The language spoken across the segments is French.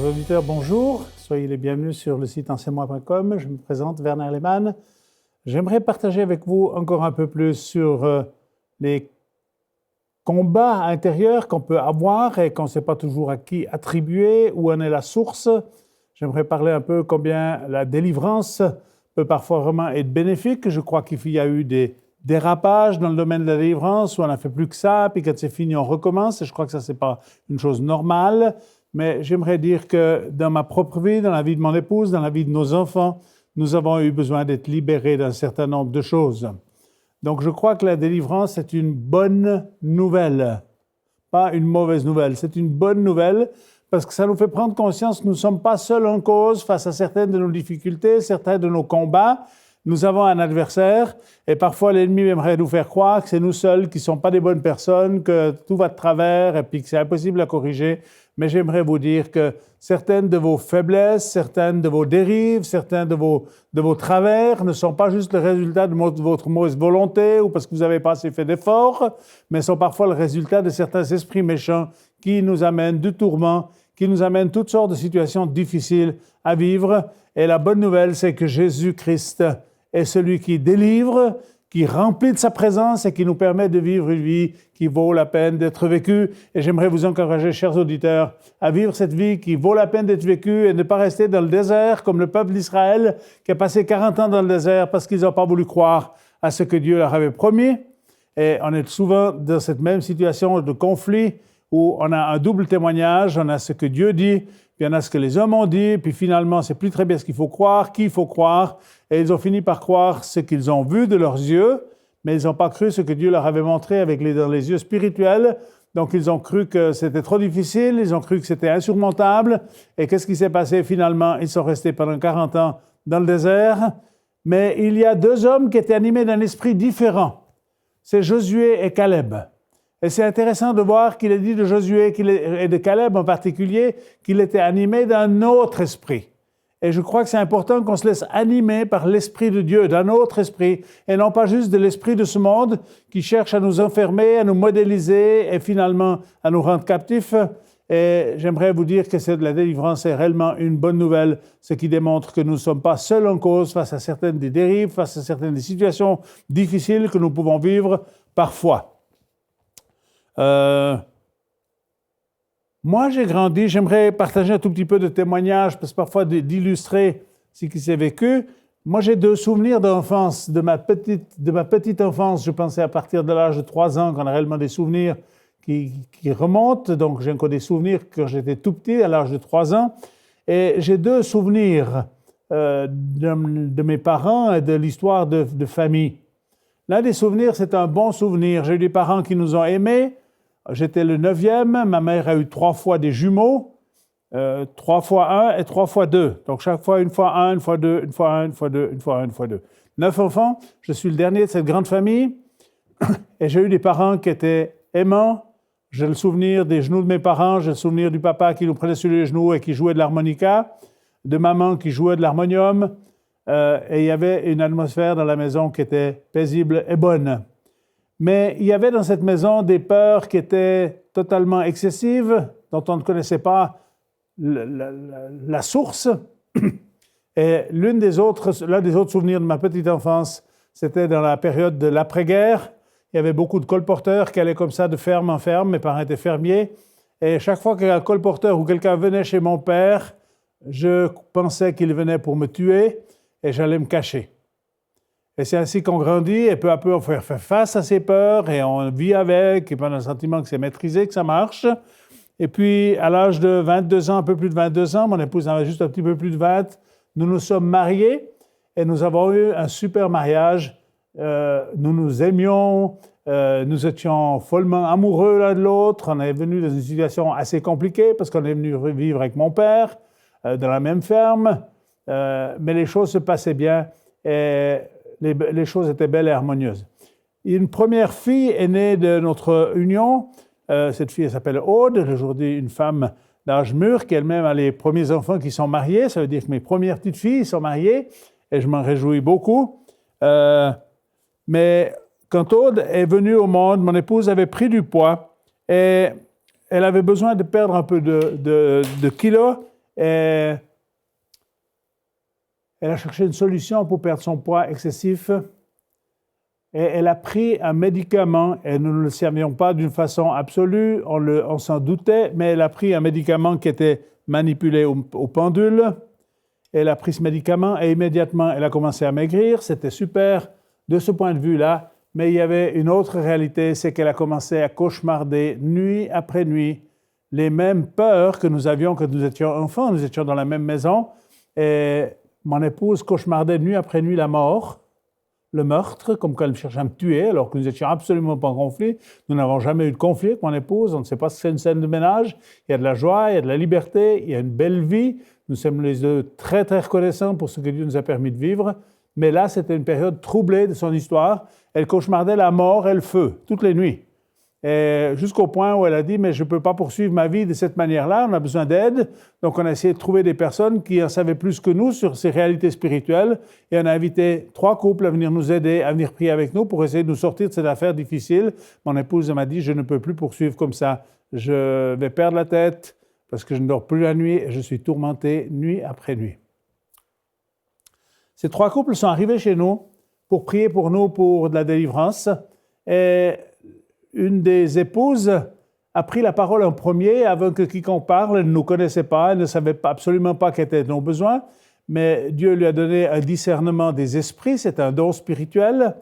Chers auditeurs, bonjour. Soyez les bienvenus sur le site enseigne-moi.com. Je me présente, Werner Lehmann. J'aimerais partager avec vous encore un peu plus sur les combats intérieurs qu'on peut avoir et qu'on ne sait pas toujours à qui attribuer, où en est la source. J'aimerais parler un peu combien la délivrance peut parfois vraiment être bénéfique. Je crois qu'il y a eu des dérapages dans le domaine de la délivrance où on n'a fait plus que ça, puis quand c'est fini, on recommence. Et je crois que ça, ce n'est pas une chose normale. Mais j'aimerais dire que dans ma propre vie, dans la vie de mon épouse, dans la vie de nos enfants, nous avons eu besoin d'être libérés d'un certain nombre de choses. Donc, je crois que la délivrance est une bonne nouvelle, pas une mauvaise nouvelle. C'est une bonne nouvelle parce que ça nous fait prendre conscience que nous ne sommes pas seuls en cause face à certaines de nos difficultés, certains de nos combats. Nous avons un adversaire et parfois l'ennemi aimerait nous faire croire que c'est nous seuls qui ne sommes pas des bonnes personnes, que tout va de travers et puis que c'est impossible à corriger. Mais j'aimerais vous dire que certaines de vos faiblesses, certaines de vos dérives, certains de vos travers ne sont pas juste le résultat de votre mauvaise volonté ou parce que vous n'avez pas assez fait d'efforts, mais sont parfois le résultat de certains esprits méchants qui nous amènent du tourment, qui nous amènent toutes sortes de situations difficiles à vivre. Et la bonne nouvelle, c'est que Jésus-Christ est celui qui délivre, qui remplit de sa présence et qui nous permet de vivre une vie qui vaut la peine d'être vécue. Et j'aimerais vous encourager, chers auditeurs, à vivre cette vie qui vaut la peine d'être vécue et ne pas rester dans le désert comme le peuple d'Israël qui a passé 40 ans dans le désert parce qu'ils n'ont pas voulu croire à ce que Dieu leur avait promis. Et on est souvent dans cette même situation de conflit où on a un double témoignage, on a ce que Dieu dit, puis il y en a ce que les hommes ont dit, puis finalement, c'est plus très bien ce qu'il faut croire, qui il faut croire. Et ils ont fini par croire ce qu'ils ont vu de leurs yeux, mais ils n'ont pas cru ce que Dieu leur avait montré dans les yeux spirituels. Donc, ils ont cru que c'était trop difficile, ils ont cru que c'était insurmontable. Et qu'est-ce qui s'est passé finalement? Ils sont restés pendant 40 ans dans le désert. Mais il y a deux hommes qui étaient animés d'un esprit différent. C'est Josué et Caleb. Et c'est intéressant de voir qu'il est dit de Josué et de Caleb en particulier qu'il était animé d'un autre esprit. Et je crois que c'est important qu'on se laisse animer par l'Esprit de Dieu, d'un autre esprit, et non pas juste de l'esprit de ce monde qui cherche à nous enfermer, à nous modéliser et finalement à nous rendre captifs. Et j'aimerais vous dire que la délivrance est réellement une bonne nouvelle, ce qui démontre que nous ne sommes pas seuls en cause face à certaines des dérives, face à certaines des situations difficiles que nous pouvons vivre parfois. Moi, j'ai grandi, j'aimerais partager un tout petit peu de témoignages, parce que parfois d'illustrer ce qui s'est vécu. Moi, j'ai deux souvenirs d'enfance, de ma petite enfance. Je pensais à partir de l'âge de 3 ans qu'on a réellement des souvenirs qui remontent. Donc, j'ai encore des souvenirs quand j'étais tout petit, à l'âge de 3 ans. Et j'ai deux souvenirs de mes parents et de l'histoire de famille. L'un des souvenirs, c'est un bon souvenir. J'ai eu des parents qui nous ont aimés. J'étais le 9e. Ma mère a eu 3 fois des jumeaux, 3 fois 1 et 3 fois 2. Donc, chaque fois, une fois 1, une fois 2, une fois 1, une fois 2, une fois 1, une fois 2. 9 enfants. Je suis le dernier de cette grande famille. Et j'ai eu des parents qui étaient aimants. J'ai le souvenir des genoux de mes parents. J'ai le souvenir du papa qui nous prenait sur les genoux et qui jouait de l'harmonica, de maman qui jouait de l'harmonium. Et il y avait une atmosphère dans la maison qui était paisible et bonne. Mais il y avait dans cette maison des peurs qui étaient totalement excessives, dont on ne connaissait pas la source. Et l'un des autres souvenirs de ma petite enfance, c'était dans la période de l'après-guerre. Il y avait beaucoup de colporteurs qui allaient comme ça de ferme en ferme. Mes parents étaient fermiers. Et chaque fois qu'un colporteur ou quelqu'un venait chez mon père, je pensais qu'il venait pour me tuer et j'allais me cacher. Et c'est ainsi qu'on grandit et peu à peu on fait face à ces peurs et on vit avec et puis on a le sentiment que c'est maîtrisé, que ça marche. Et puis à l'âge de 22 ans, un peu plus de 22 ans, mon épouse en avait juste un petit peu plus de 20, nous nous sommes mariés et nous avons eu un super mariage. Nous nous aimions, nous étions follement amoureux l'un de l'autre. On est venu dans une situation assez compliquée parce qu'on est venu vivre avec mon père dans la même ferme. Mais les choses se passaient bien et les choses étaient belles et harmonieuses. Une première fille est née de notre union. Cette fille, elle s'appelle Aude, aujourd'hui une femme d'âge mûr, qui elle-même a les premiers enfants qui sont mariés. Ça veut dire que mes premières petites filles sont mariées et je m'en réjouis beaucoup. Mais quand Aude est venue au monde, mon épouse avait pris du poids et elle avait besoin de perdre un peu de kilos Et elle a cherché une solution pour perdre son poids excessif. Et elle a pris un médicament, et nous ne le savions pas d'une façon absolue, on s'en doutait, mais elle a pris un médicament qui était manipulé au pendule. Elle a pris ce médicament et immédiatement, elle a commencé à maigrir. C'était super de ce point de vue-là, mais il y avait une autre réalité, c'est qu'elle a commencé à cauchemarder nuit après nuit les mêmes peurs que nous avions quand nous étions enfants. Nous étions dans la même maison et mon épouse cauchemardait nuit après nuit la mort, le meurtre, comme quand elle cherchait à me tuer, alors que nous n'étions absolument pas en conflit. Nous n'avons jamais eu de conflit avec mon épouse. On ne sait pas si c'est une scène de ménage. Il y a de la joie, il y a de la liberté, il y a une belle vie. Nous sommes les deux très, très reconnaissants pour ce que Dieu nous a permis de vivre. Mais là, c'était une période troublée de son histoire. Elle cauchemardait la mort et le feu, toutes les nuits. Et jusqu'au point où elle a dit, mais je ne peux pas poursuivre ma vie de cette manière-là, on a besoin d'aide. Donc, on a essayé de trouver des personnes qui en savaient plus que nous sur ces réalités spirituelles. Et on a invité 3 couples à venir nous aider, à venir prier avec nous pour essayer de nous sortir de cette affaire difficile. Mon épouse m'a dit, je ne peux plus poursuivre comme ça. Je vais perdre la tête parce que je ne dors plus la nuit et je suis tourmenté nuit après nuit. Ces 3 couples sont arrivés chez nous pour prier pour nous pour de la délivrance. Et une des épouses a pris la parole en premier avant que quiconque parle. Elle ne nous connaissait pas, elle ne savait absolument pas quels étaient nos besoins, mais Dieu lui a donné un discernement des esprits, c'est un don spirituel.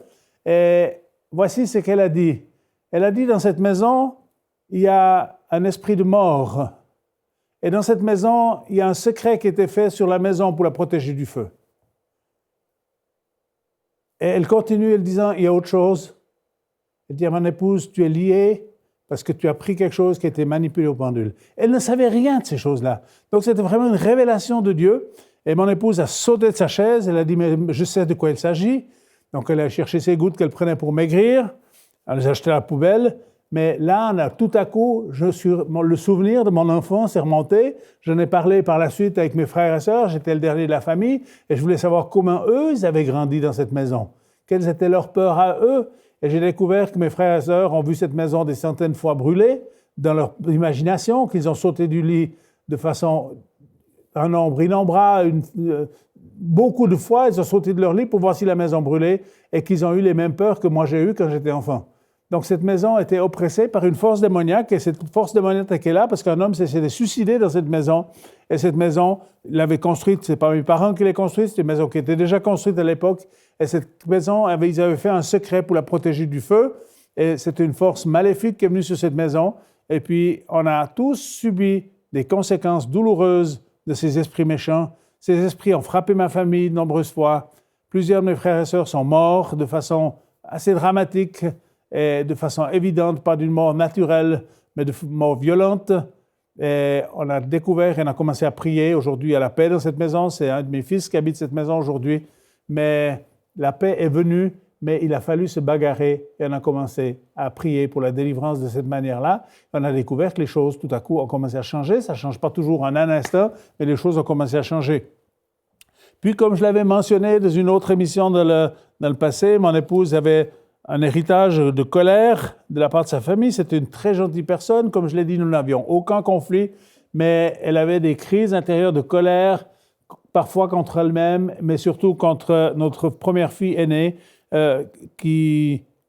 Et voici ce qu'elle a dit. Elle a dit, dans cette maison, il y a un esprit de mort. Et dans cette maison, il y a un secret qui était fait sur la maison pour la protéger du feu. Et elle continue en disant, il y a autre chose. Elle dit à mon épouse, tu es liée parce que tu as pris quelque chose qui a été manipulé au pendule. Elle ne savait rien de ces choses-là. Donc, c'était vraiment une révélation de Dieu. Et mon épouse a sauté de sa chaise. Elle a dit, mais je sais de quoi il s'agit. Donc, elle a cherché ses gouttes qu'elle prenait pour maigrir. Elle les a jetées à la poubelle. Mais là, tout à coup, le souvenir de mon enfance est remonté. J'en ai parlé par la suite avec mes frères et sœurs. J'étais le dernier de la famille. Et je voulais savoir comment eux, ils avaient grandi dans cette maison. Quelles étaient leurs peurs à eux. Et j'ai découvert que mes frères et sœurs ont vu cette maison des centaines de fois brûlée dans leur imagination, qu'ils ont sauté du lit de façon, un nombre innombrable, beaucoup de fois, ils ont sauté de leur lit pour voir si la maison brûlait et qu'ils ont eu les mêmes peurs que moi j'ai eues quand j'étais enfant. Donc cette maison était oppressée par une force démoniaque et cette force démoniaque était là parce qu'un homme s'est suicidé dans cette maison. Et cette maison, il l'avait construite, ce n'est pas mes parents qui l'ont construite, c'est une maison qui était déjà construite à l'époque. Et cette maison, ils avaient fait un secret pour la protéger du feu. Et c'était une force maléfique qui est venue sur cette maison. Et puis, on a tous subi des conséquences douloureuses de ces esprits méchants. Ces esprits ont frappé ma famille de nombreuses fois. Plusieurs de mes frères et sœurs sont morts de façon assez dramatique et de façon évidente, pas d'une mort naturelle, mais de mort violente. Et on a découvert et on a commencé à prier. Aujourd'hui, il y a la paix dans cette maison. C'est un de mes fils qui habite cette maison aujourd'hui. Mais la paix est venue, mais il a fallu se bagarrer et on a commencé à prier pour la délivrance de cette manière-là. On a découvert que les choses, tout à coup, ont commencé à changer. Ça ne change pas toujours en un instant, mais les choses ont commencé à changer. Puis, comme je l'avais mentionné dans une autre émission dans le passé, mon épouse avait un héritage de colère de la part de sa famille. C'était une très gentille personne. Comme je l'ai dit, nous n'avions aucun conflit, mais elle avait des crises intérieures de colère, parfois contre elle-même, mais surtout contre notre première fille aînée,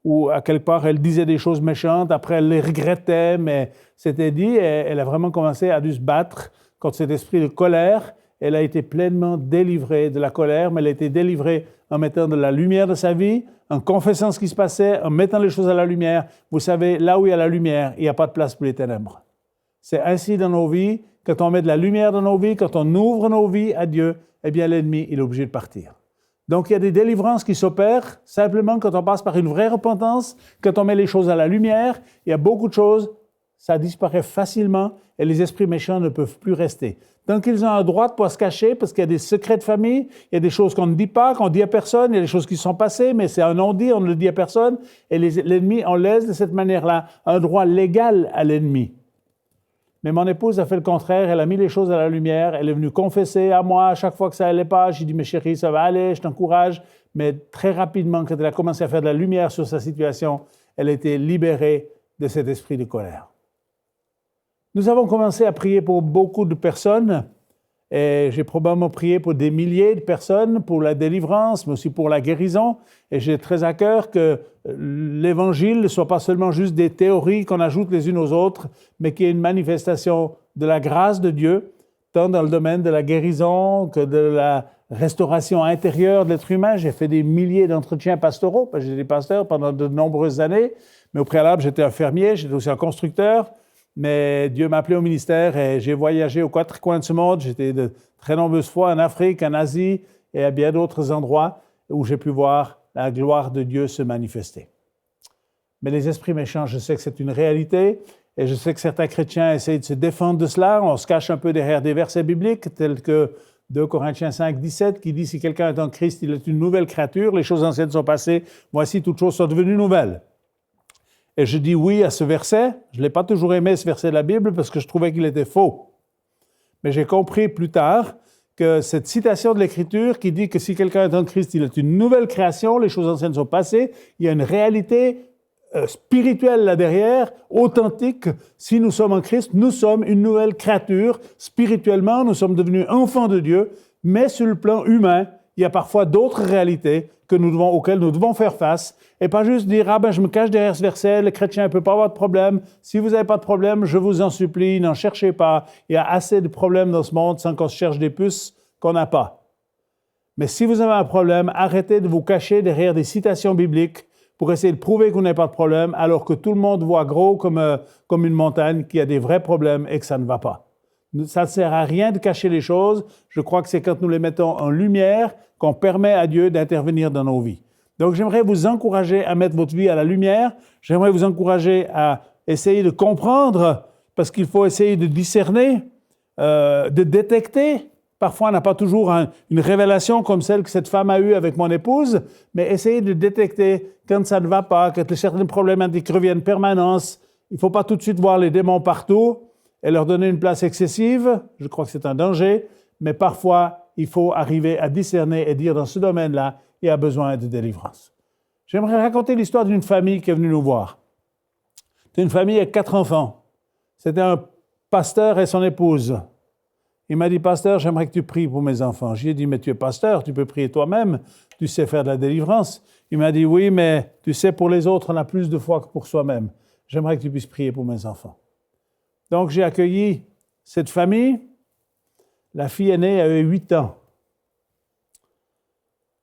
où à quelque part elle disait des choses méchantes, après elle les regrettait, mais c'était dit, et elle a vraiment commencé à dû se battre contre cet esprit de colère. Elle a été pleinement délivrée de la colère, mais elle a été délivrée en mettant de la lumière dans sa vie, en confessant ce qui se passait, en mettant les choses à la lumière. Vous savez, là où il y a la lumière, il n'y a pas de place pour les ténèbres. C'est ainsi dans nos vies. Quand on met de la lumière dans nos vies, quand on ouvre nos vies à Dieu, eh bien l'ennemi, il est obligé de partir. Donc, il y a des délivrances qui s'opèrent simplement quand on passe par une vraie repentance, quand on met les choses à la lumière. Il y a beaucoup de choses, ça disparaît facilement et les esprits méchants ne peuvent plus rester. Donc, ils ont un droit de ne pas se cacher parce qu'il y a des secrets de famille, il y a des choses qu'on ne dit pas, qu'on dit à personne, il y a des choses qui sont passées, mais c'est un non-dit, on ne le dit à personne. Et l'ennemi, on laisse de cette manière-là un droit légal à l'ennemi. Mais mon épouse a fait le contraire, elle a mis les choses à la lumière, elle est venue confesser à moi à chaque fois que ça n'allait pas. J'ai dit, mais chérie, ça va aller, je t'encourage. Mais très rapidement, quand elle a commencé à faire de la lumière sur sa situation, elle a été libérée de cet esprit de colère. Nous avons commencé à prier pour beaucoup de personnes Et j'ai probablement prié pour des milliers de personnes, pour la délivrance, mais aussi pour la guérison. Et j'ai très à cœur que l'Évangile ne soit pas seulement juste des théories qu'on ajoute les unes aux autres, mais qu'il y ait une manifestation de la grâce de Dieu, tant dans le domaine de la guérison que de la restauration intérieure de l'être humain. J'ai fait des milliers d'entretiens pastoraux, parce que j'étais pasteur pendant de nombreuses années, mais au préalable, j'étais un fermier, j'étais aussi un constructeur. Mais Dieu m'a appelé au ministère et j'ai voyagé aux quatre coins de ce monde. J'étais de très nombreuses fois en Afrique, en Asie et à bien d'autres endroits où j'ai pu voir la gloire de Dieu se manifester. Mais les esprits méchants, je sais que c'est une réalité et je sais que certains chrétiens essayent de se défendre de cela. On se cache un peu derrière des versets bibliques tels que 2 Corinthiens 5, 17 qui dit « Si quelqu'un est en Christ, il est une nouvelle créature. Les choses anciennes sont passées. Voici, toutes choses sont devenues nouvelles. » Et je dis oui à ce verset. Je ne l'ai pas toujours aimé, ce verset de la Bible, parce que je trouvais qu'il était faux. Mais j'ai compris plus tard que cette citation de l'Écriture qui dit que si quelqu'un est en Christ, il est une nouvelle création, les choses anciennes sont passées, il y a une réalité spirituelle là derrière, authentique. Si nous sommes en Christ, nous sommes une nouvelle créature. Spirituellement, nous sommes devenus enfants de Dieu, mais sur le plan humain, il y a parfois d'autres réalités auxquelles nous devons faire face, et pas juste dire « Ah ben, je me cache derrière ce verset, le chrétien ne peut pas avoir de problème. Si vous n'avez pas de problème, je vous en supplie, n'en cherchez pas. Il y a assez de problèmes dans ce monde sans qu'on se cherche des puces qu'on n'a pas. » Mais si vous avez un problème, arrêtez de vous cacher derrière des citations bibliques pour essayer de prouver que vous n'avez pas de problème, alors que tout le monde voit gros comme une montagne, qu'il y a des vrais problèmes et que ça ne va pas. Ça ne sert à rien de cacher les choses. Je crois que c'est quand nous les mettons en lumière qu'on permet à Dieu d'intervenir dans nos vies. Donc, j'aimerais vous encourager à mettre votre vie à la lumière. J'aimerais vous encourager à essayer de comprendre, parce qu'il faut essayer de discerner, de détecter. Parfois, on n'a pas toujours une révélation comme celle que cette femme a eue avec mon épouse, mais essayer de détecter quand ça ne va pas, quand certains problématiques reviennent permanence. Il ne faut pas tout de suite voir les démons partout et leur donner une place excessive. Je crois que c'est un danger, mais parfois, il faut arriver à discerner et dire dans ce domaine-là, il y a besoin de délivrance. J'aimerais raconter l'histoire d'une famille qui est venue nous voir. C'est une famille avec 4 enfants. C'était un pasteur et son épouse. Il m'a dit « Pasteur, j'aimerais que tu pries pour mes enfants. » J'ai dit « Mais tu es pasteur, tu peux prier toi-même, tu sais faire de la délivrance. » Il m'a dit « Oui, mais tu sais, pour les autres, on a plus de foi que pour soi-même. J'aimerais que tu puisses prier pour mes enfants. » Donc, j'ai accueilli cette famille. La fille aînée avait 8 ans.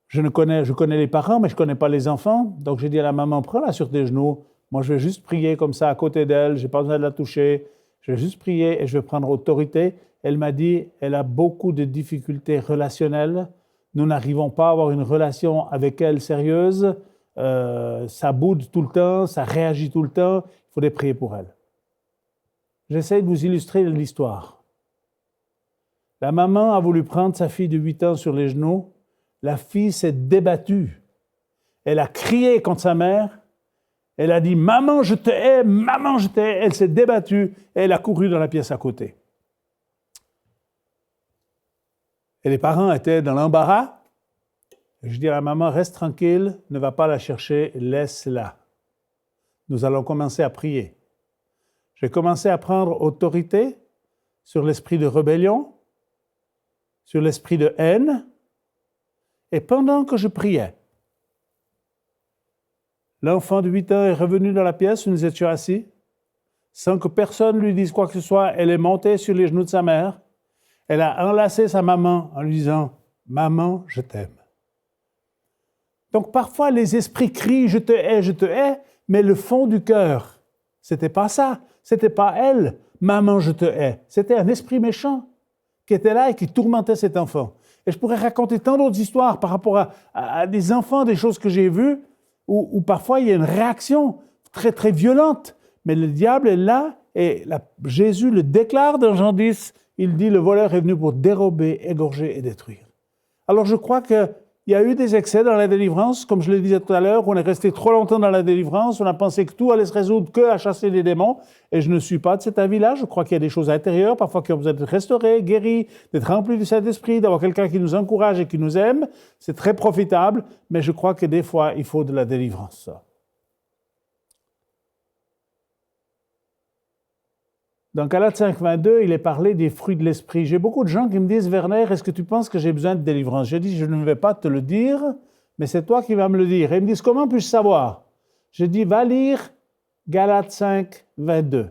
Je connais les parents, mais je ne connais pas les enfants. Donc, j'ai dit à la maman, prends-la sur tes genoux. Moi, je vais juste prier comme ça à côté d'elle. Je n'ai pas besoin de la toucher. Je vais juste prier et je vais prendre autorité. Elle m'a dit, elle a beaucoup de difficultés relationnelles. Nous n'arrivons pas à avoir une relation avec elle sérieuse. Ça boude tout le temps, ça réagit tout le temps. Il faudrait prier pour elle. J'essaie de vous illustrer l'histoire. La maman a voulu prendre sa fille de 8 ans sur les genoux. La fille s'est débattue. Elle a crié contre sa mère. Elle a dit « Maman, je te hais, maman, je te hais ». Elle s'est débattue et elle a couru dans la pièce à côté. Et les parents étaient dans l'embarras. Je dis à la maman « Reste tranquille, ne va pas la chercher, laisse-la. » Nous allons commencer à prier. J'ai commencé à prendre autorité sur l'esprit de rébellion, sur l'esprit de haine. Et pendant que je priais, l'enfant de 8 ans est revenu dans la pièce où nous étions assis. Sans que personne lui dise quoi que ce soit, elle est montée sur les genoux de sa mère. Elle a enlacé sa maman en lui disant « Maman, je t'aime ». Donc parfois, les esprits crient « Je te hais », mais le fond du cœur, c'était pas ça. C'était pas elle, « Maman, je te hais ». C'était un esprit méchant qui était là et qui tourmentait cet enfant. Et je pourrais raconter tant d'autres histoires par rapport à des enfants, des choses que j'ai vues, où parfois il y a une réaction très, très violente. Mais le diable est là et Jésus le déclare dans Jean 10. Il dit, le voleur est venu pour dérober, égorger et détruire. Alors je crois qu'il y a eu des excès dans la délivrance, comme je le disais tout à l'heure, on est resté trop longtemps dans la délivrance, on a pensé que tout allait se résoudre qu'à chasser les démons, et je ne suis pas de cet avis-là. Je crois qu'il y a des choses intérieures, parfois qui ont besoin d'être restaurées, guéries, d'être remplies du Saint-Esprit, d'avoir quelqu'un qui nous encourage et qui nous aime. C'est très profitable, mais je crois que des fois, il faut de la délivrance. Dans Galates 5, 22, il est parlé des fruits de l'esprit. J'ai beaucoup de gens qui me disent, Werner, est-ce que tu penses que j'ai besoin de délivrance? Je dis, je ne vais pas te le dire, mais c'est toi qui vas me le dire. Et ils me disent, comment puis-je savoir? Je dis, va lire Galates 5, 22.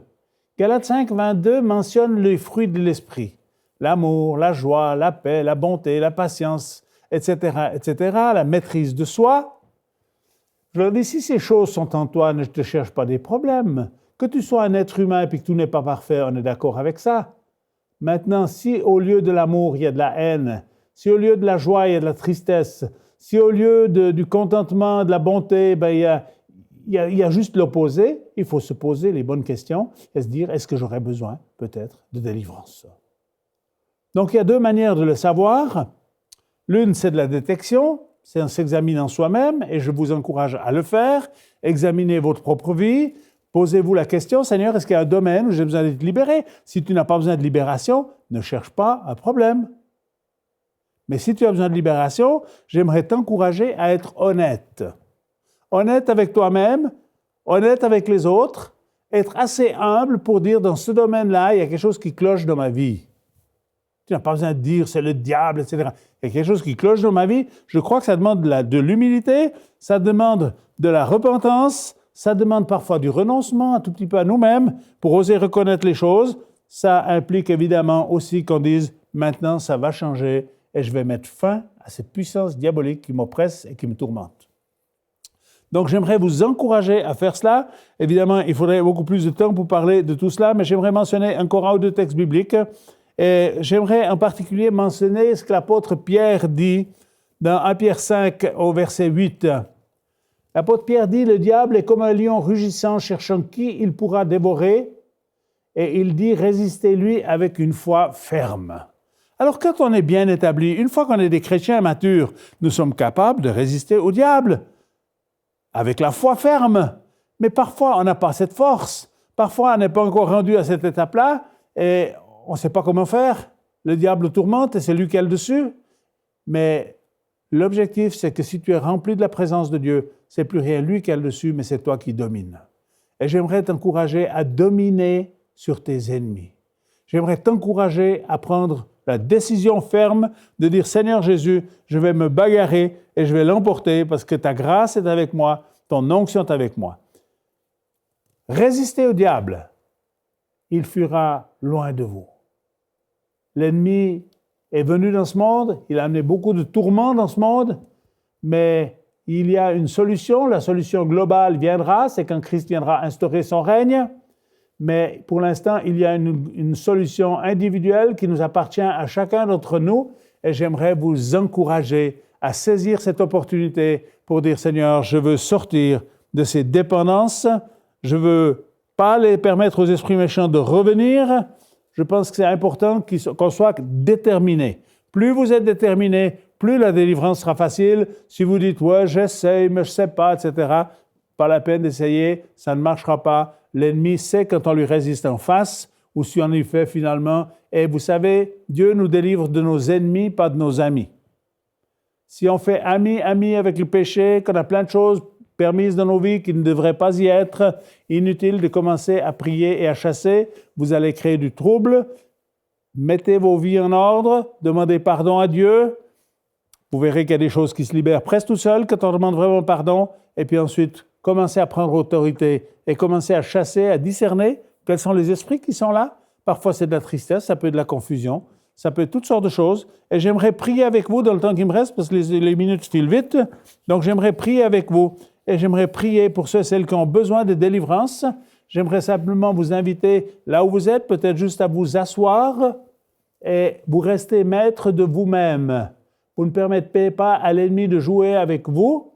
Galates 5, 22 mentionne les fruits de l'esprit. L'amour, la joie, la paix, la bonté, la patience, etc., etc., la maîtrise de soi. Je leur dis, si ces choses sont en toi, ne te cherche pas des problèmes. Que tu sois un être humain et que tout n'est pas parfait, on est d'accord avec ça. Maintenant, si au lieu de l'amour, il y a de la haine, si au lieu de la joie, il y a de la tristesse, si au lieu du contentement, de la bonté, il y a juste l'opposé, il faut se poser les bonnes questions et se dire, est-ce que j'aurais besoin peut-être de délivrance? Donc, il y a deux manières de le savoir. L'une, c'est de la détection, c'est en s'examinant soi-même, et je vous encourage à le faire. Examinez votre propre vie. Posez-vous la question, Seigneur, est-ce qu'il y a un domaine où j'ai besoin d'être libéré? Si tu n'as pas besoin de libération, ne cherche pas un problème. Mais si tu as besoin de libération, j'aimerais t'encourager à être honnête. Honnête avec toi-même, honnête avec les autres, être assez humble pour dire dans ce domaine-là, il y a quelque chose qui cloche dans ma vie. Tu n'as pas besoin de dire c'est le diable, etc. Il y a quelque chose qui cloche dans ma vie. Je crois que ça demande de l'humilité, ça demande de la repentance, ça demande parfois du renoncement un tout petit peu à nous-mêmes pour oser reconnaître les choses. Ça implique évidemment aussi qu'on dise maintenant ça va changer et je vais mettre fin à cette puissance diabolique qui m'oppresse et qui me tourmente. Donc j'aimerais vous encourager à faire cela. Évidemment, il faudrait beaucoup plus de temps pour parler de tout cela, mais j'aimerais mentionner encore un ou deux textes bibliques. Et j'aimerais en particulier mentionner ce que l'apôtre Pierre dit dans 1 Pierre 5 au verset 8. L'apôtre Pierre dit « Le diable est comme un lion rugissant cherchant qui il pourra dévorer. » Et il dit « Résistez-lui avec une foi ferme. » Alors quand on est bien établi, une fois qu'on est des chrétiens matures, nous sommes capables de résister au diable avec la foi ferme. Mais parfois, on n'a pas cette force. Parfois, on n'est pas encore rendu à cette étape-là et on ne sait pas comment faire. Le diable tourmente et c'est lui qui a le dessus. Mais l'objectif, c'est que si tu es rempli de la présence de Dieu, c'est plus rien lui qui a le dessus, mais c'est toi qui domines. Et j'aimerais t'encourager à dominer sur tes ennemis. J'aimerais t'encourager à prendre la décision ferme de dire « Seigneur Jésus, je vais me bagarrer et je vais l'emporter parce que ta grâce est avec moi, ton onction est avec moi. » Résistez au diable, il fuira loin de vous. L'ennemi est venu dans ce monde, il a amené beaucoup de tourments dans ce monde, mais il y a une solution, la solution globale viendra, c'est quand Christ viendra instaurer son règne, mais pour l'instant, il y a une solution individuelle qui nous appartient à chacun d'entre nous, et j'aimerais vous encourager à saisir cette opportunité pour dire « Seigneur, je veux sortir de ces dépendances, je ne veux pas les permettre aux esprits méchants de revenir. » Je pense que c'est important qu'on soit déterminé. Plus vous êtes déterminé, plus la délivrance sera facile. Si vous dites « ouais, j'essaye, mais je ne sais pas, etc. », pas la peine d'essayer, ça ne marchera pas. L'ennemi sait quand on lui résiste en face ou si on y fait finalement. Et vous savez, Dieu nous délivre de nos ennemis, pas de nos amis. Si on fait ami avec le péché, qu'on a plein de choses permises dans nos vies qui ne devraient pas y être, inutile de commencer à prier et à chasser, vous allez créer du trouble. Mettez vos vies en ordre, demandez pardon à Dieu. Vous verrez qu'il y a des choses qui se libèrent presque tout seul quand on demande vraiment pardon. Et puis ensuite, commencez à prendre autorité et commencez à chasser, à discerner quels sont les esprits qui sont là. Parfois, c'est de la tristesse, ça peut être de la confusion, ça peut être toutes sortes de choses. Et j'aimerais prier avec vous dans le temps qui me reste, parce que les minutes filent vite. Donc, j'aimerais prier avec vous. Et j'aimerais prier pour ceux et celles qui ont besoin de délivrance. J'aimerais simplement vous inviter là où vous êtes, peut-être juste à vous asseoir et vous restez maître de vous-même. Vous ne permettez pas à l'ennemi de jouer avec vous.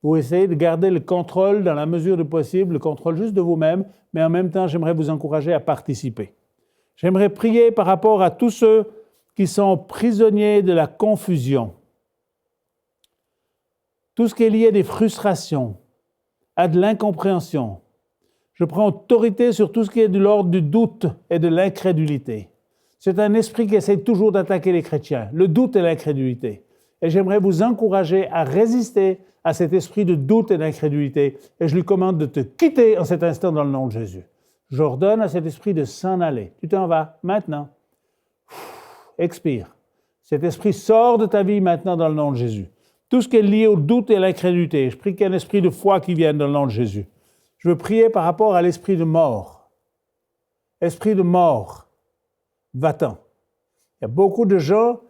Vous essayez de garder le contrôle dans la mesure du possible, le contrôle juste de vous-même, mais en même temps, j'aimerais vous encourager à participer. J'aimerais prier par rapport à tous ceux qui sont prisonniers de la confusion. Tout ce qui est lié à des frustrations, à de l'incompréhension. Je prends autorité sur tout ce qui est de l'ordre du doute et de l'incrédulité. C'est un esprit qui essaie toujours d'attaquer les chrétiens, le doute et l'incrédulité. Et j'aimerais vous encourager à résister à cet esprit de doute et d'incrédulité. Et je lui commande de te quitter en cet instant dans le nom de Jésus. J'ordonne à cet esprit de s'en aller. Tu t'en vas maintenant. Expire. Cet esprit sort de ta vie maintenant dans le nom de Jésus. Tout ce qui est lié au doute et à l'incrédulité, je prie qu'il y ait un esprit de foi qui vienne dans le nom de Jésus. Je veux prier par rapport à l'esprit de mort. Esprit de mort, va-t'en. Il y a beaucoup de gens,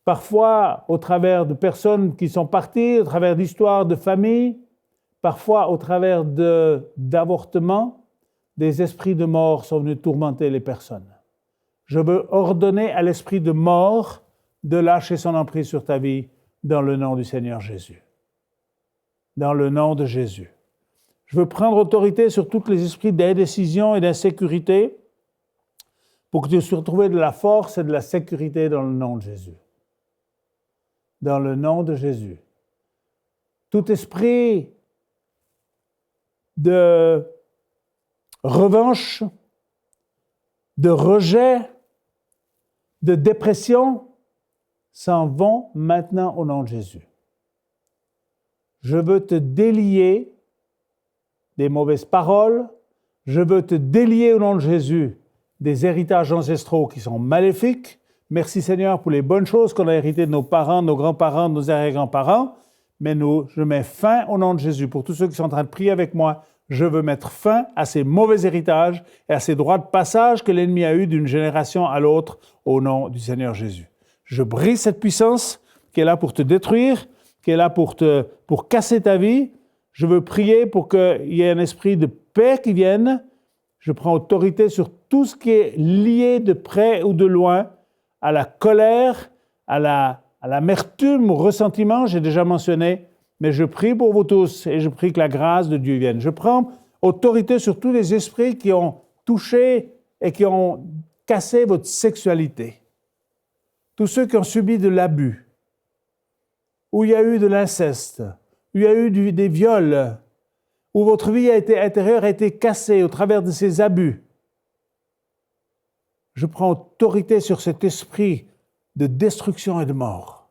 parfois au travers de personnes qui sont parties, au travers d'histoires de famille, parfois au travers d'avortements, des esprits de mort sont venus tourmenter les personnes. Je veux ordonner à l'esprit de mort de lâcher son emprise sur ta vie dans le nom du Seigneur Jésus. Dans le nom de Jésus. Je veux prendre autorité sur tous les esprits d'indécision et d'insécurité pour que tu puisses retrouver de la force et de la sécurité dans le nom de Jésus. Dans le nom de Jésus. Tout esprit de revanche, de rejet, de dépression, s'en vont maintenant au nom de Jésus. Je veux te délier des mauvaises paroles, je veux te délier au nom de Jésus des héritages ancestraux qui sont maléfiques. Merci Seigneur pour les bonnes choses qu'on a héritées de nos parents, de nos grands-parents, de nos arrière-grands-parents, mais je mets fin au nom de Jésus. Pour tous ceux qui sont en train de prier avec moi, je veux mettre fin à ces mauvais héritages et à ces droits de passage que l'ennemi a eus d'une génération à l'autre au nom du Seigneur Jésus. Je brise cette puissance qui est là pour te détruire, qui est là pour casser ta vie. Je veux prier pour qu'il y ait un esprit de paix qui vienne. Je prends autorité sur tout ce qui est lié de près ou de loin à la colère, à l'amertume, au ressentiment, j'ai déjà mentionné. Mais je prie pour vous tous et je prie que la grâce de Dieu vienne. Je prends autorité sur tous les esprits qui ont touché et qui ont cassé votre sexualité. Tous ceux qui ont subi de l'abus, où il y a eu de l'inceste, où il y a eu des viols, où votre vie intérieure a été cassée au travers de ces abus. Je prends autorité sur cet esprit de destruction et de mort.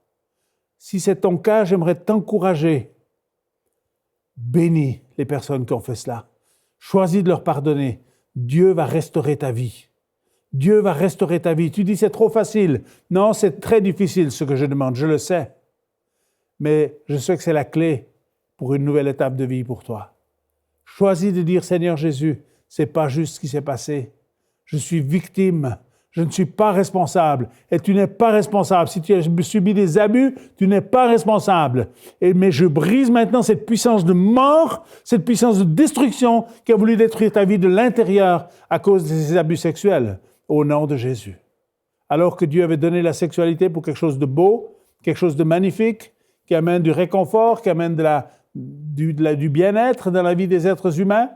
Si c'est ton cas, j'aimerais t'encourager. Bénis les personnes qui ont fait cela. Choisis de leur pardonner. Dieu va restaurer ta vie. Dieu va restaurer ta vie. Tu dis, c'est trop facile. Non, c'est très difficile ce que je demande, je le sais. Mais je sais que c'est la clé pour une nouvelle étape de vie pour toi. Choisis de dire, Seigneur Jésus, c'est pas juste ce qui s'est passé. Je suis victime. Je ne suis pas responsable. Et tu n'es pas responsable. Si tu as subi des abus, tu n'es pas responsable. Mais je brise maintenant cette puissance de mort, cette puissance de destruction qui a voulu détruire ta vie de l'intérieur à cause de ces abus sexuels, au nom de Jésus. Alors que Dieu avait donné la sexualité pour quelque chose de beau, quelque chose de magnifique, qui amène du réconfort, qui amène du bien-être dans la vie des êtres humains.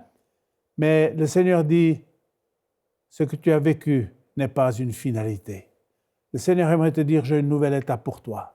Mais le Seigneur dit, ce que tu as vécu n'est pas une finalité. Le Seigneur aimerait te dire, j'ai une nouvelle étape pour toi.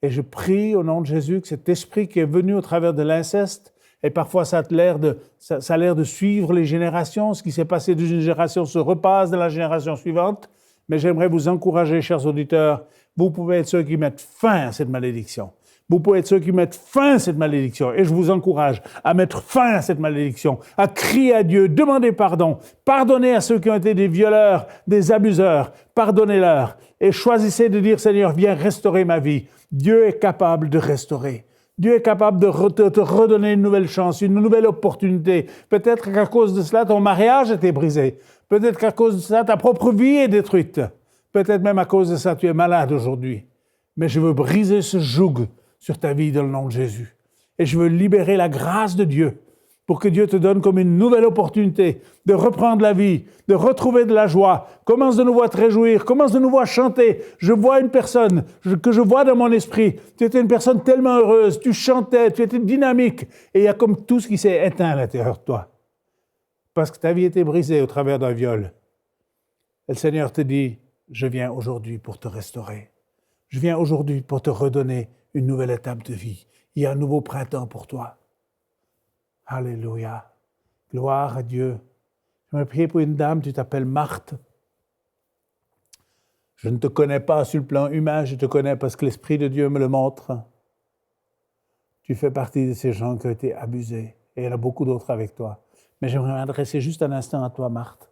Et je prie au nom de Jésus que cet esprit qui est venu au travers de l'inceste, et parfois ça a l'air de suivre les générations, ce qui s'est passé d'une génération se repasse dans la génération suivante, mais j'aimerais vous encourager, chers auditeurs, vous pouvez être ceux qui mettent fin à cette malédiction. Vous pouvez être ceux qui mettent fin à cette malédiction. Et je vous encourage à mettre fin à cette malédiction, à crier à Dieu, demander pardon. Pardonnez à ceux qui ont été des violeurs, des abuseurs. Pardonnez-leur. Et choisissez de dire, Seigneur, viens restaurer ma vie. Dieu est capable de restaurer. Dieu est capable de te redonner une nouvelle chance, une nouvelle opportunité. Peut-être qu'à cause de cela, ton mariage a été brisé. Peut-être qu'à cause de cela, ta propre vie est détruite. Peut-être même à cause de ça, tu es malade aujourd'hui. Mais je veux briser ce joug sur ta vie dans le nom de Jésus. Et je veux libérer la grâce de Dieu pour que Dieu te donne comme une nouvelle opportunité de reprendre la vie, de retrouver de la joie. Commence de nouveau à te réjouir, commence de nouveau à chanter. Je vois une personne que je vois dans mon esprit. Tu étais une personne tellement heureuse, tu chantais, tu étais dynamique. Et il y a comme tout ce qui s'est éteint à l'intérieur de toi. Parce que ta vie était brisée au travers d'un viol. Et le Seigneur te dit, je viens aujourd'hui pour te restaurer. Je viens aujourd'hui pour te redonner une nouvelle étape de vie. Il y a un nouveau printemps pour toi. Alléluia. Gloire à Dieu. Je vais prier pour une dame, tu t'appelles Marthe. Je ne te connais pas sur le plan humain, je te connais parce que l'Esprit de Dieu me le montre. Tu fais partie de ces gens qui ont été abusés. Et il y en a beaucoup d'autres avec toi. Mais j'aimerais m'adresser juste un instant à toi, Marthe.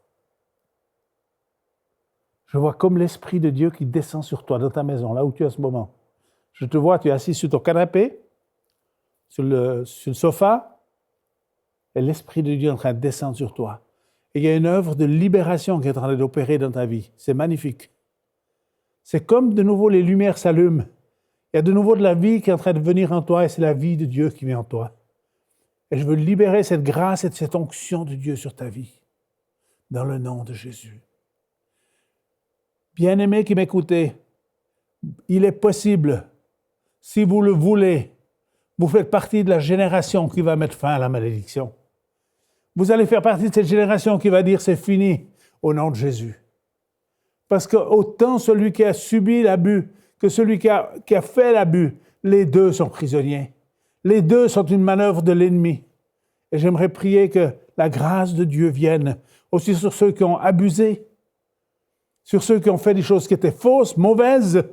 Je vois comme l'Esprit de Dieu qui descend sur toi, dans ta maison, là où tu es en ce moment. Je te vois, tu es assis sur ton canapé, sur le sofa, et l'Esprit de Dieu est en train de descendre sur toi. Et il y a une œuvre de libération qui est en train d'opérer dans ta vie. C'est magnifique. C'est comme de nouveau les lumières s'allument. Il y a de nouveau de la vie qui est en train de venir en toi, et c'est la vie de Dieu qui vient en toi. Et je veux libérer cette grâce et cette onction de Dieu sur ta vie, dans le nom de Jésus. Bien-aimés qui m'écoutez, il est possible, si vous le voulez, vous faites partie de la génération qui va mettre fin à la malédiction. Vous allez faire partie de cette génération qui va dire c'est fini au nom de Jésus. Parce que autant celui qui a subi l'abus que celui qui a fait l'abus, les deux sont prisonniers. Les deux sont une manœuvre de l'ennemi. Et j'aimerais prier que la grâce de Dieu vienne aussi sur ceux qui ont abusé, sur ceux qui ont fait des choses qui étaient fausses, mauvaises.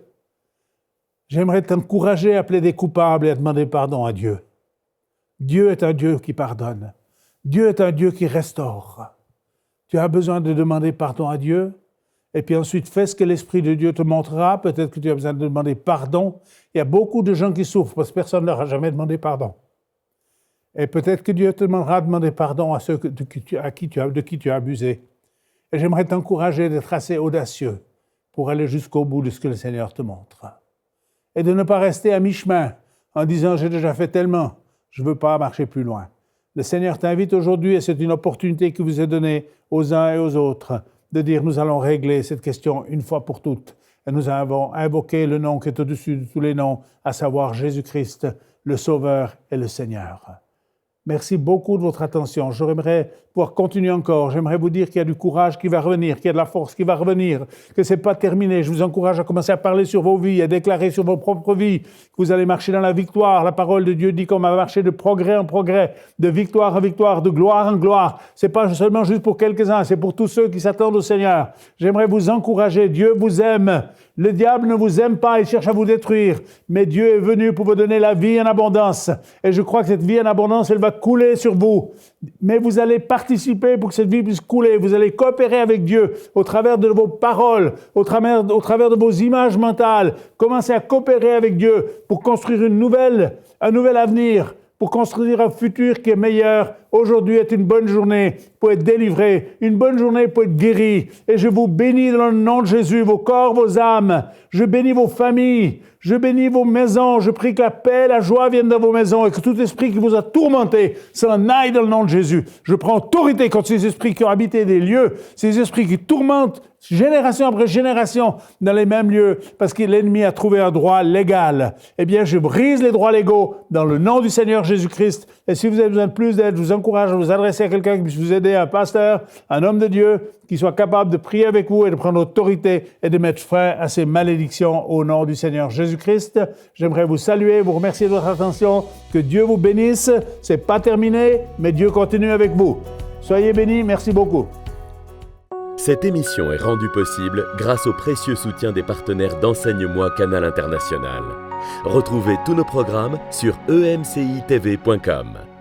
J'aimerais t'encourager à plaider coupable et à demander pardon à Dieu. Dieu est un Dieu qui pardonne. Dieu est un Dieu qui restaure. Tu as besoin de demander pardon à Dieu, et puis ensuite fais ce que l'Esprit de Dieu te montrera. Peut-être que tu as besoin de demander pardon. Il y a beaucoup de gens qui souffrent parce que personne ne leur a jamais demandé pardon. Et peut-être que Dieu te demandera de demander pardon à ceux de qui tu as abusé. Et j'aimerais t'encourager d'être assez audacieux pour aller jusqu'au bout de ce que le Seigneur te montre. Et de ne pas rester à mi-chemin en disant « j'ai déjà fait tellement, je ne veux pas marcher plus loin ». Le Seigneur t'invite aujourd'hui, et c'est une opportunité qui vous est donnée aux uns et aux autres, de dire « nous allons régler cette question une fois pour toutes ». Et nous avons invoqué le nom qui est au-dessus de tous les noms, à savoir Jésus-Christ, le Sauveur et le Seigneur. Merci beaucoup de votre attention. J'aimerais pouvoir continuer encore. J'aimerais vous dire qu'il y a du courage qui va revenir, qu'il y a de la force qui va revenir, que ce n'est pas terminé. Je vous encourage à commencer à parler sur vos vies, à déclarer sur vos propres vies que vous allez marcher dans la victoire. La parole de Dieu dit qu'on va marcher de progrès en progrès, de victoire en victoire, de gloire en gloire. Ce n'est pas seulement juste pour quelques-uns, c'est pour tous ceux qui s'attendent au Seigneur. J'aimerais vous encourager. Dieu vous aime. Le diable ne vous aime pas, il cherche à vous détruire. Mais Dieu est venu pour vous donner la vie en abondance. Et je crois que cette vie en abondance, elle va couler sur vous. Mais vous allez participer pour que cette vie puisse couler. Vous allez coopérer avec Dieu au travers de vos paroles, au travers de vos images mentales. Commencez à coopérer avec Dieu pour construire un nouvel avenir, pour construire un futur qui est meilleur. Aujourd'hui est une bonne journée pour être délivré, une bonne journée pour être guéri. Et je vous bénis dans le nom de Jésus, vos corps, vos âmes. Je bénis vos familles, je bénis vos maisons. Je prie que la paix, la joie viennent dans vos maisons et que tout esprit qui vous a tourmenté s'en aille dans le nom de Jésus. Je prends autorité contre ces esprits qui ont habité des lieux, ces esprits qui tourmentent génération après génération dans les mêmes lieux parce que l'ennemi a trouvé un droit légal. Eh bien, je brise les droits légaux dans le nom du Seigneur Jésus-Christ. Et si vous avez besoin de plus d'aide, je vous encourage à vous adresser à quelqu'un qui puisse vous aider, un pasteur, un homme de Dieu, qui soit capable de prier avec vous et de prendre autorité et de mettre fin à ces malédictions au nom du Seigneur Jésus-Christ. J'aimerais vous saluer, vous remercier de votre attention. Que Dieu vous bénisse. C'est pas terminé, mais Dieu continue avec vous. Soyez bénis. Merci beaucoup. Cette émission est rendue possible grâce au précieux soutien des partenaires d'Enseigne-moi Canal International. Retrouvez tous nos programmes sur emcitv.com.